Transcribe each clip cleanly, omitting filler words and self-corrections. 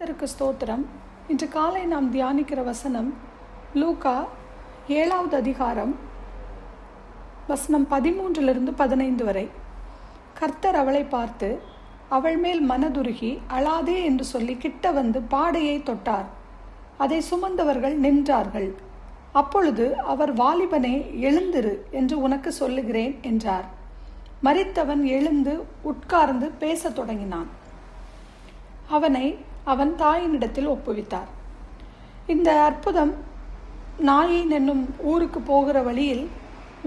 கர்த்தருக்கு ஸ்தோத்திரம். இன்று காலை நாம் தியானிக்கிற வசனம் லூக்கா 7வது அதிகாரம் வசனம் 13-15 வரை. கர்த்தர் அவளை பார்த்து அவள் மேல் மனதுருகி அழாதே என்று சொல்லி கிட்ட வந்து பாடையை தொட்டார். அதை சுமந்தவர்கள் நின்றார்கள். அப்பொழுது அவர், வாலிபனே எழுந்திரு என்று உனக்கு சொல்லுகிறேன் என்றார். மரித்தவன் எழுந்து உட்கார்ந்து பேசத் தொடங்கினான். அவனை அவன் தாயினிடத்தில் ஒப்புவித்தார். இந்த அற்புதம் நாயின் என்னும் ஊருக்கு போகிற வழியில்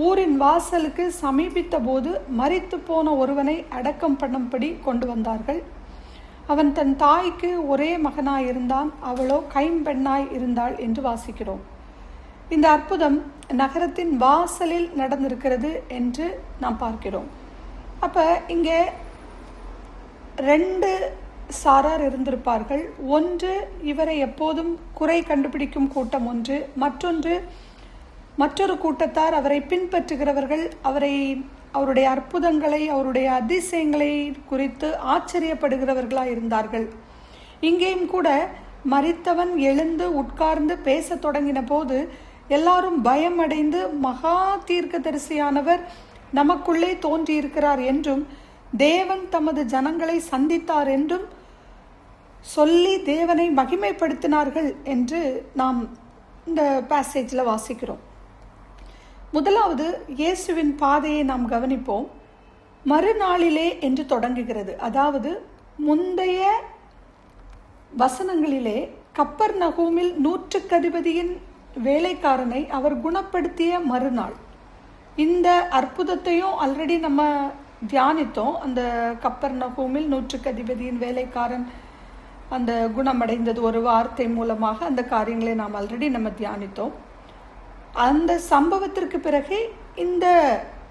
ஊரின் வாசலுக்கு சமீபித்த போது மரித்து போன ஒருவனை அடக்கம் பண்ணும்படி கொண்டு வந்தார்கள். அவன் தன் தாய்க்கு ஒரே மகனாயிருந்தான், அவளோ கைம்பெண்ணாய் இருந்தாள் என்று வாசிக்கிறோம். இந்த அற்புதம் நகரத்தின் வாசலில் நடந்திருக்கிறது என்று நாம் பார்க்கிறோம். அப்போ இங்கே 2 சாரார் இருந்திருப்பார்கள். ஒன்று இவரை எப்போதும் குறை கண்டுபிடிக்கும் கூட்டம் ஒன்று, மற்றொரு கூட்டத்தார் அவரை பின்பற்றுகிறவர்கள், அவருடைய அற்புதங்களை அவருடைய அதிசயங்களை குறித்து ஆச்சரியப்படுகிறவர்களாக இருந்தார்கள். இங்கேயும் கூட மரித்தவன் எழுந்து உட்கார்ந்து பேச தொடங்கின போது எல்லாரும் பயமடைந்து, மகா தீர்க்கதரிசியானவர் நமக்குள்ளே தோன்றியிருக்கிறார் என்றும் தேவன் தமது ஜனங்களை சந்தித்தார் என்றும் சொல்லி தேவனை மகிமைப்படுத்தினார்கள் என்று நாம் இந்த பேசேஜில் வாசிக்கிறோம். முதலாவது இயேசுவின் பாதையை நாம் கவனிப்போம். மறுநாளிலே என்று தொடங்குகிறது. அதாவது முந்தைய வசனங்களிலே கப்பர்நகூமில் 100க்கு அதிபதியின் வேலைக்காரனை அவர் குணப்படுத்திய மறுநாள். இந்த அற்புதத்தையும் ஆல்ரெடி நம்ம தியானித்தோம். அந்த கப்பர்நகூமில் 100க்கு அதிபதியின் வேலைக்காரன் அந்த குணமடைந்தது ஒரு வார்த்தை மூலமாக, அந்த காரியங்களை நாம் ஆல்ரெடி நம்ம தியானித்தோம். அந்த சம்பவத்திற்கு பிறகு இந்த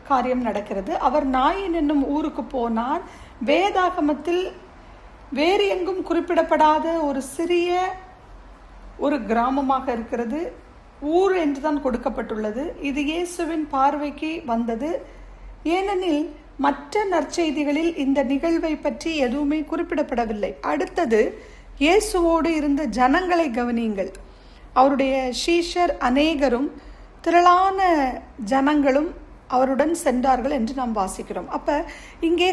காரியம் நடக்கிறது. அவர் நாயின் என்னும் ஊருக்கு போனார். வேதாகமத்தில் வேறு எங்கும் குறிப்பிடப்படாத ஒரு சிறிய ஒரு கிராமமாக இருக்கிறது. ஊர் என்றுதான் கொடுக்கப்பட்டுள்ளது. இது இயேசுவின் பார்வைக்கு வந்தது. ஏனெனில் மற்ற நற்செய்திகளில் இந்த நிகழ்வை பற்றி எதுவுமே குறிப்பிடப்படவில்லை. அடுத்தது, இயேசுவோடு இருந்த ஜனங்களை கவனியுங்கள். அவருடைய சீஷர் அநேகரும் திரளான ஜனங்களும் அவருடன் சென்றார்கள் என்று நாம் வாசிக்கிறோம். அப்போ இங்கே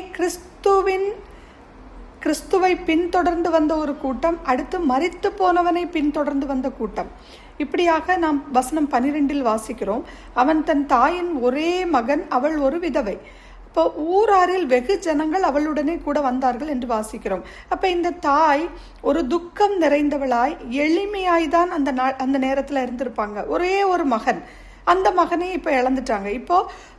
கிறிஸ்துவை பின்தொடர்ந்து வந்த ஒரு கூட்டம், அடுத்து மரித்து போனவனை பின்தொடர்ந்து வந்த கூட்டம். இப்படியாக நாம் வசனம் 12 வாசிக்கிறோம். அவன் தன் தாயின் ஒரே மகன், அவள் ஒரு விதவை. இப்போ ஊராரில் வெகு ஜனங்கள் அவளுடனே கூட வந்தார்கள் என்று வாசிக்கிறோம். அப்போ இந்த தாய் ஒரு துக்கம் நிறைந்தவளாய் எளிமையாய்தான் அந்த நேரத்தில் இருந்திருப்பாங்க. ஒரே ஒரு மகன், அந்த மகனை இப்போ இழந்துட்டாங்க. இப்போ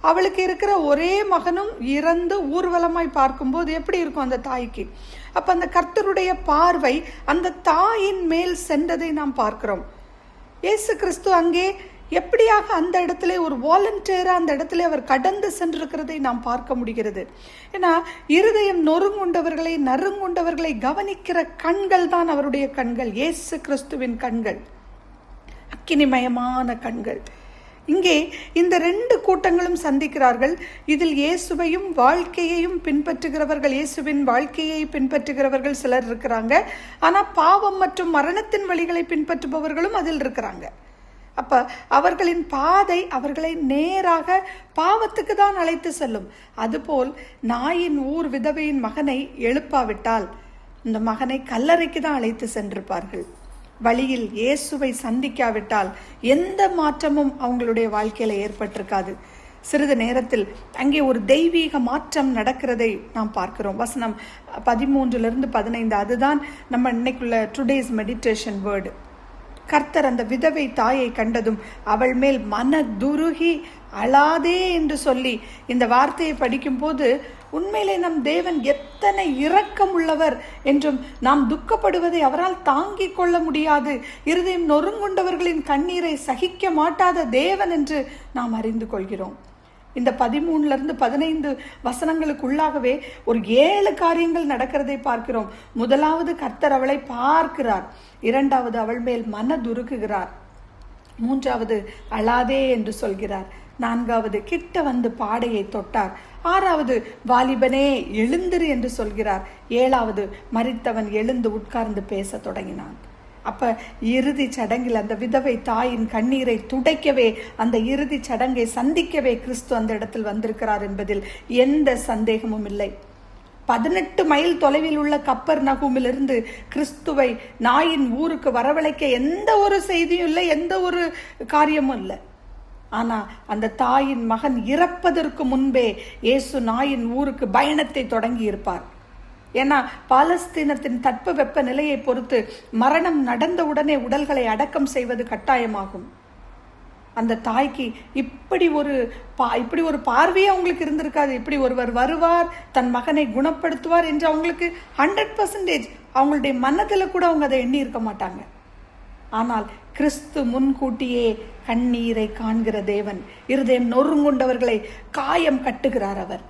அவளுக்கு இருக்கிற ஒரே மகனும் இறந்து ஊர்வலமாய் பார்க்கும்போது எப்படி இருக்கும் அந்த தாய்க்கு? அப்போ அந்த கர்த்தருடைய பார்வை அந்த தாயின் மேல் சென்றதை நாம் பார்க்கிறோம். இயேசு கிறிஸ்து அங்கே எப்படியாக அந்த இடத்துல ஒரு வாலண்டியராக அந்த இடத்துல அவர் கடந்து சென்றிருக்கிறதை நாம் பார்க்க முடிகிறது. ஏன்னா இருதயம் நறுங்குண்டவர்களை கவனிக்கிற கண்கள் தான் அவருடைய கண்கள். இயேசு கிறிஸ்துவின் கண்கள் அக்கினிமயமான கண்கள். இங்கே இந்த 2 கூட்டங்களும் சந்திக்கிறார்கள். இதில் இயேசுவையும் வாழ்க்கையையும் பின்பற்றுகிறவர்கள், இயேசுவின் வாழ்க்கையை பின்பற்றுகிறவர்கள் சிலர் இருக்கிறாங்க. ஆனால் பாவம் மற்றும் மரணத்தின் வழிகளை பின்பற்றுபவர்களும் அதில் இருக்கிறாங்க. அப்போ அவர்களின் பாதை அவர்களை நேராக பாவத்துக்கு தான் அழைத்து செல்லும். அதுபோல் நாயின் ஊர் விதவையின் மகனை எழுப்பாவிட்டால் இந்த மகனை கல்லறைக்கு தான் அழைத்து சென்றிருப்பார்கள். வழியில் இயேசுவை சந்திக்காவிட்டால் எந்த மாற்றமும் அவங்களுடைய வாழ்க்கையில ஏற்பட்டிருக்காது. சிறிது நேரத்தில் அங்கே ஒரு தெய்வீக மாற்றம் நடக்கிறதை நாம் பார்க்கிறோம். வசனம் 13-15, அதுதான் நம்ம இன்னைக்குள்ள டுடேஸ் மெடிடேஷன் வேர்டு. கர்த்தர் அந்த விதவை தாயை கண்டதும் அவள் மேல் மனதுருகி அழாதே என்று சொல்லி இந்த வார்த்தையை படிக்கும்போது உண்மையிலே நம் தேவன் எத்தனை இரக்கம் உள்ளவர் என்றும் நாம் துக்கப்படுவதை அவரால் தாங்கிக் கொள்ள முடியாது, இருதயம் நொறுங்குண்டவர்களின் கண்ணீரை சகிக்க மாட்டாத தேவன் என்று நாம் அறிந்து கொள்கிறோம். இந்த 13-15 வசனங்களுக்குள்ளாகவே ஒரு 7 காரியங்கள் நடக்கிறதை பார்க்கிறோம். முதலாவது, கர்த்தர் அவளை பார்க்கிறார். இரண்டாவது, அவள் மேல் மனதுருகுகிறார். மூன்றாவது, அழாதே என்று சொல்கிறார். 4வது கிட்ட வந்து பாடையை தொட்டார். 6வது வாலிபனே எழுந்திரு என்று சொல்கிறார். 7வது மரித்தவன் எழுந்து உட்கார்ந்து பேச தொடங்கினான். அப்ப இறுதி சடங்கில் அந்த விதவை தாயின் கண்ணீரை துடைக்கவே, அந்த இறுதி சடங்கை சந்திக்கவே கிறிஸ்து அந்த இடத்தில் வந்திருக்கிறார் என்பதில் எந்த சந்தேகமும் இல்லை. 18 மைல் தொலைவில் உள்ள கப்பர்நகூமிலிருந்து கிறிஸ்துவை நாயின் ஊருக்கு வரவழைக்க எந்த ஒரு செய்தியும் இல்லை, எந்த ஒரு காரியமும் இல்லை. ஆனா அந்த தாயின் மகன் இறப்பதற்கு முன்பே இயேசு நாயின் ஊருக்கு பயணத்தை தொடங்கி இருப்பார். ஏன்னா பாலஸ்தீனத்தின் தட்பவெப்ப நிலையை பொறுத்து மரணம் நடந்தவுடனே உடல்களை அடக்கம் செய்வது கட்டாயமாகும். அந்த தாய்க்கு இப்படி ஒரு பார்வையே அவங்களுக்கு இருந்திருக்காது. இப்படி ஒருவர் வருவார், தன் மகனை குணப்படுத்துவார் என்று அவங்களுக்கு 100% அவங்களுடைய மனதில் கூட அவங்க அதை எண்ணி இருக்க மாட்டாங்க. ஆனால் கிறிஸ்து முன்கூட்டியே கண்ணீரை காண்கிற தேவன், இருதயம் நொறுங்குண்டவர்களை காயம் கட்டுகிறார். அவர்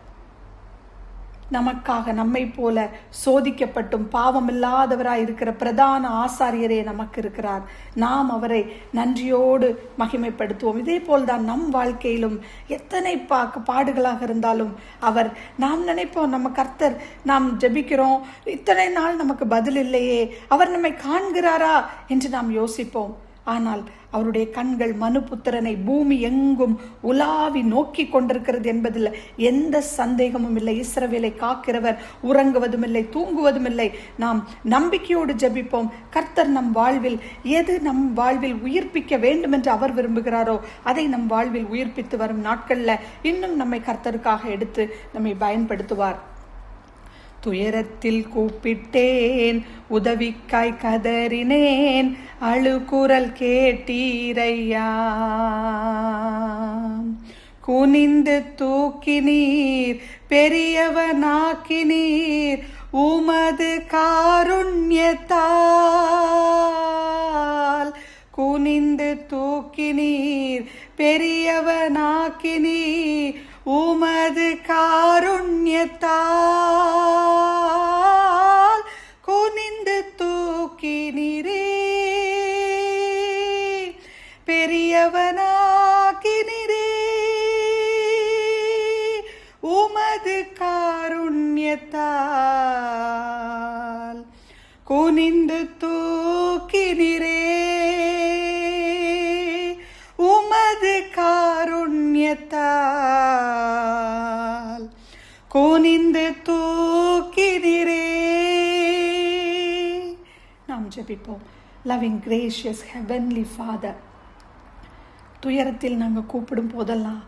நமக்காக நம்மை போல சோதிக்கப்பட்டும் பாவமில்லாதவராய் இருக்கிற பிரதான ஆசாரியரே நமக்கு இருக்கிறார். நாம் அவரை நன்றியோடு மகிமைப்படுத்துவோம். இதே போல்தான் நம் வாழ்க்கையிலும் எத்தனை பாடுகளாக இருந்தாலும் நாம் நினைப்போம், நம்ம கர்த்தர், நாம் ஜெபிக்கிறோம், இத்தனை நாள் நமக்கு பதில் இல்லையே, அவர் நம்மை காண்கிறாரா என்று நாம் யோசிப்போம். ஆனால் அவருடைய கண்கள் மனுபுத்திரனை பூமி எங்கும் உலாவி நோக்கி கொண்டிருக்கிறது என்பதில் எந்த சந்தேகமும் இல்லை. இஸ்ரவேலை காக்கிறவர் உறங்குவதும் இல்லை, தூங்குவதும் இல்லை. நாம் நம்பிக்கையோடு ஜெபிப்போம். கர்த்தர் நம் வாழ்வில் உயிர்ப்பிக்க வேண்டும் என்று அவர் விரும்புகிறாரோ அதை நம் வாழ்வில் உயிர்ப்பித்து வரும் நாட்கள்ல இன்னும் நம்மை கர்த்தருக்காக எடுத்து நம்மை பயன்படுத்துவார். துயரத்தில் கூப்பிட்டேன், உதவிக்காய் கதறினேன், அழுகுரல் கேட்டீரையா. குனிந்து தூக்கினீர், பெரியவனாக்கினீர், உமது காருண்யத்தால். குனிந்து தூக்கினீர், பெரியவனாக்கினீர், உமது காருண்யத்தால். குனிந்து தூக்கினீரே, பெரியவனாக்கினீரே, உமது காருண்யத்தால். குனிந்து தூக்கினீரே, உமது காருண்யத்தால். குனிந்து தூக்கினீரே. நாம் ஜெபிப்போம். லவ்விங் கிரேஷியஸ் ஹெவன்லி ஃபாதர், துயரத்தில் நாங்கள் கூப்பிடும் போதெல்லாம்,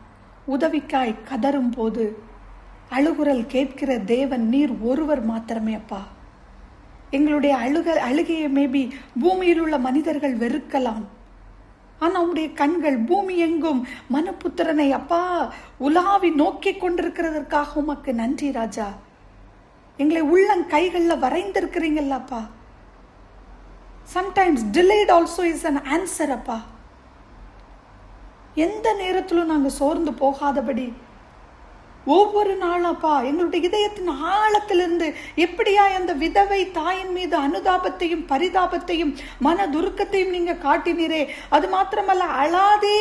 உதவிக்காய் கதறும் போது அழுகுரல் கேட்கிற தேவன் நீர் ஒருவர் மாத்திரமே அப்பா. எங்களுடைய அழுகையை மேபி பூமியில் உள்ள மனிதர்கள் வெறுக்கலாம். ஆனால் உங்களுடைய கண்கள் பூமி எங்கும் மனுபுத்திரனை அப்பா உலாவி நோக்கி கொண்டிருக்கிறதற்காக உமக்கு நன்றி ராஜா. எங்களை உள்ளங்கைகளில் வரைந்திருக்கிறீங்கல்ல அப்பா. Sometimes delayed also is an answer அப்பா. எந்த நேரத்திலும் நாங்கள் சோர்ந்து போகாதபடி ஒவ்வொரு நாளும் அப்பா எங்களுடைய இதயத்தின் ஆழத்திலிருந்து எப்படியா அந்த விதவை தாயின் மீது அனுதாபத்தையும் பரிதாபத்தையும் மன துருக்கத்தையும் நீங்க காட்டினீரே. அது மாத்திரமல்ல, அழாதே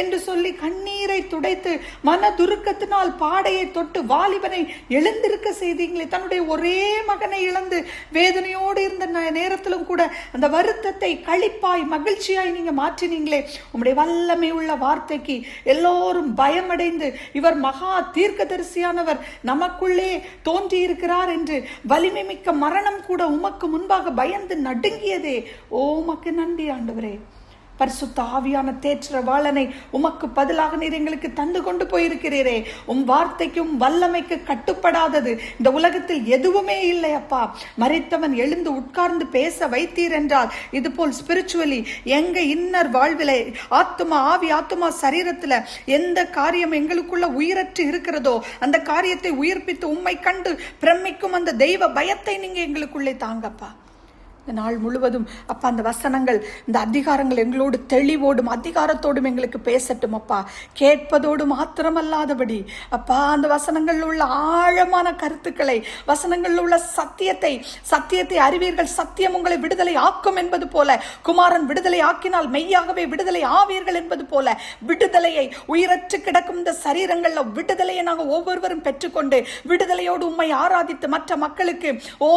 என்று சொல்லி கண்ணீரை துடைத்து மன துருக்கத்தினால் பாடையை தொட்டு வாலிபனை எழுந்திருக்க செய்தீங்களே. தன்னுடைய ஒரே மகனை இழந்து வேதனையோடு இருந்த நேரத்திலும் கூட அந்த வருத்தத்தை களிப்பாய் மகிழ்ச்சியாய் நீங்க மாற்றினீங்களே. உங்களுடைய வல்லமை உள்ள வார்த்தைக்கு எல்லோரும் பயமடைந்து இவர் மகா தீர்க்கதரிசியானவர் நமக்குள்ளே தோன்றி இருக்கிறார் என்று வலிமை மிக்க மரணம் கூட உமக்கு முன்பாக பயந்து நடுங்கியதே. உமக்கு நன்றி ஆண்டவரே. பரிசுத்த ஆவியான தேற்றவாளனை உமக்கு பதிலாக நீர் எங்களுக்கு தந்து கொண்டு போயிருக்கிறீரே. உம் வார்த்தைக்கும் வல்லமைக்கு கட்டுப்படாதது இந்த உலகத்தில் எதுவுமே இல்லை அப்பா. மரித்தவன் எழுந்து உட்கார்ந்து பேச வைத்தீர் என்றால் இது போல் ஸ்பிரிச்சுவலி எங்க இன்னர் வாழ்விலே ஆத்துமா ஆவி ஆத்துமா சரீரத்துல எந்த காரியம் எங்களுக்குள்ள உயிரற்று இருக்கிறதோ அந்த காரியத்தை உயிர்ப்பித்து உம்மை கண்டு பிரமிக்கும் அந்த தெய்வ பயத்தை நீங்க எங்களுக்குள்ளே தாங்கப்பா. இந்த நாள் முழுவதும் அப்பா அந்த வசனங்கள், இந்த அதிகாரங்கள் எங்களோடு தெளிவோடும் அதிகாரத்தோடும் எங்களுக்கு பேசட்டும் அப்பா. கேட்பதோடு மாத்திரமல்லாதபடி அப்பா அந்த வசனங்கள் உள்ள ஆழமான கருத்துக்களை, வசனங்கள் உள்ள சத்தியத்தை அறிவீர்கள், சத்தியம் உங்களை விடுதலை ஆக்கும் என்பது போல, குமாரன் விடுதலை ஆக்கினால் மெய்யாகவே விடுதலை ஆவீர்கள் என்பது போல, விடுதலையை, உயிரற்று கிடக்கும் இந்த சரீரங்கள்ல விடுதலையை நாங்கள் ஒவ்வொருவரும் பெற்றுக்கொண்டு விடுதலையோடு உம்மை ஆராதித்து மற்ற மக்களுக்கு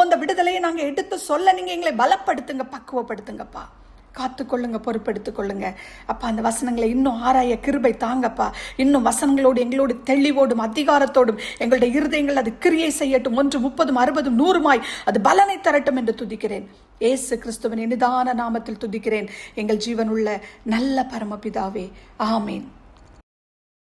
அந்த விடுதலையை நாங்கள் எடுத்து சொல்ல நீங்க எங்களை பலப்படுத்துங்க, பக்குவப்படுத்துங்கப்பா. காத்துக்கொள்ளுங்க, பொறுப்பெடுத்துக் கொள்ளுங்க அப்பா. அந்த வசனங்களை இன்னும் ஆராய கிருபை தாங்கப்பா. இன்னும் வசனங்களோடு எங்களோடு தெளிவோடும் அதிகாரத்தோடும் எங்களுடைய இருதயங்கள் அது கிரியை செய்யட்டும். 1 30 60 100 அது பலனை தரட்டும் என்று துதிக்கிறேன். இயேசு கிறிஸ்துவின் இனிதான நாமத்தில் துதிக்கிறேன் எங்கள் ஜீவனுள்ள நல்ல பரமபிதாவே, ஆமேன்.